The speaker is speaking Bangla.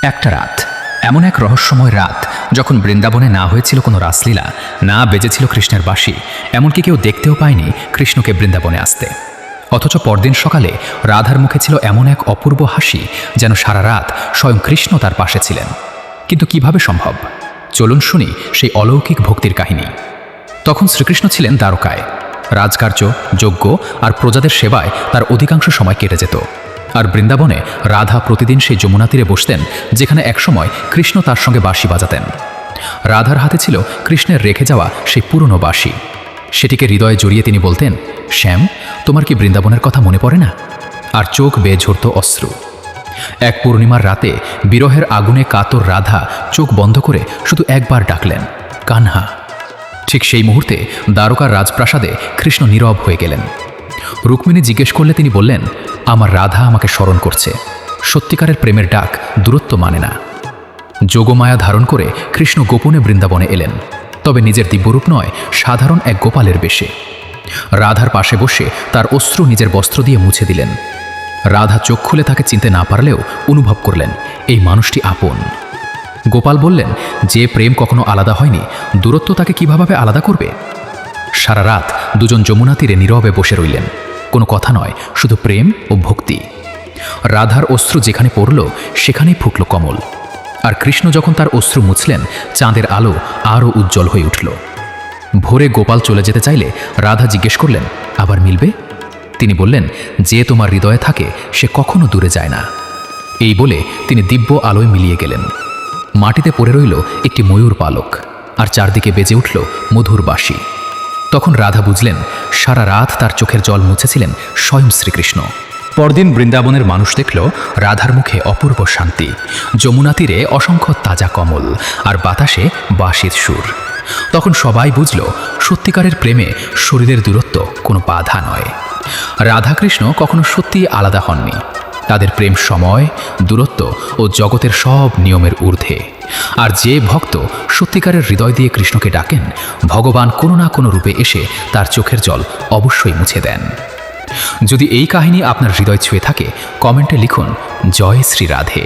একটা রাত, এমন এক রহস্যময় রাত যখন বৃন্দাবনে না হয়েছিল কোনো রাসলীলা, না বেজেছিল কৃষ্ণের বাঁশি, এমনকি কেউ দেখতেও পায়নি কৃষ্ণকে বৃন্দাবনে আসতে। অথচ পরদিন সকালে রাধার মুখে ছিল এমন এক অপূর্ব হাসি, যেন সারা রাত স্বয়ং কৃষ্ণ তার পাশে ছিলেন। কিন্তু কিভাবে সম্ভব? চলুন শুনি সেই অলৌকিক ভক্তির কাহিনী। তখন শ্রীকৃষ্ণ ছিলেন দ্বারকায়। রাজকার্য, যজ্ঞ আর প্রজাদের সেবায় তার অধিকাংশ সময় কেটে যেত। আর বৃন্দাবনে রাধা প্রতিদিন সেই যমুনা তীরে বসতেন, যেখানে একসময় কৃষ্ণ তার সঙ্গে বাঁশি বাজাতেন। রাধার হাতে ছিল কৃষ্ণের রেখে যাওয়া সেই পুরনো বাঁশি। সেটিকে হৃদয়ে জড়িয়ে তিনি বলতেন, শ্যাম, তোমার কি বৃন্দাবনের কথা মনে পড়ে না? আর চোখ বেয়ে ঝরত অশ্রু। এক পূর্ণিমার রাতে বিরহের আগুনে কাতর রাধা চোখ বন্ধ করে শুধু একবার ডাকলেন, কানহা। ঠিক সেই মুহূর্তে দ্বারকার রাজপ্রাসাদে কৃষ্ণ নীরব হয়ে গেলেন। রুক্মিণী জিজ্ঞেস করলে তিনি বললেন, আমার রাধা আমাকে স্মরণ করছে। সত্যিকারের প্রেমের ডাক দূরত্ব মানে না। যোগমায়া ধারণ করে কৃষ্ণ গোপনে বৃন্দাবনে এলেন, তবে নিজের দিব্যরূপ নয়, সাধারণ এক গোপালের বেশে। রাধার পাশে বসে তার অশ্রু নিজের বস্ত্র দিয়ে মুছে দিলেন। রাধা চোখ খুলে তাকে চিনতে না পারলেও অনুভব করলেন এই মানুষটি আপন। গোপাল বললেন, যে প্রেম কখনো আলাদা হয়নি, দূরত্ব তাকে কিভাবে আলাদা করবে? সারা রাত দুজন যমুনা তীরে নীরবে বসে রইলেন। কোনো কথা নয়, শুধু প্রেম ও ভক্তি। রাধার অশ্রু যেখানে পড়ল সেখানেই ফুটল কমল। আর কৃষ্ণ যখন তার অশ্রু মুছলেন, চাঁদের আলো আরও উজ্জ্বল হয়ে উঠল। ভোরে গোপাল চলে যেতে চাইলে রাধা জিজ্ঞেস করলেন, আবার মিলবে? তিনি বললেন, যে তোমার হৃদয়ে থাকে সে কখনো দূরে যায় না। এই বলে তিনি দিব্য আলোয় মিলিয়ে গেলেন। মাটিতে পড়ে রইল একটি ময়ূর পালক, আর চারদিকে বেজে উঠল মধুর বাঁশি। তখন রাধা বুঝলেন, সারা রাত তার চোখের জল মুছেছিলেন স্বয়ং শ্রীকৃষ্ণ। পরদিন বৃন্দাবনের মানুষ দেখল রাধার মুখে অপূর্ব শান্তি, যমুনা তীরে অসংখ্য তাজা কমল, আর বাতাসে বাঁশির সুর। তখন সবাই বুঝল, সত্যিকারের প্রেমে শরীরের দূরত্ব কোনো বাধা নয়। রাধাকৃষ্ণ কখনো সত্যিই আলাদা হননি। তাদের প্রেম সময়, দূরত্ব ও জগতের সব নিয়মের ঊর্ধ্বে। আর যে ভক্ত সত্যিকারের হৃদয় দিয়ে কৃষ্ণকে ডাকেন, ভগবান কোনো না কোনো রূপে এসে তার চোখের জল অবশ্যই মুছে দেন। যদি এই কাহিনী আপনার হৃদয় ছুঁয়ে থাকে, কমেন্টে লিখুন, জয় শ্রী রাধে।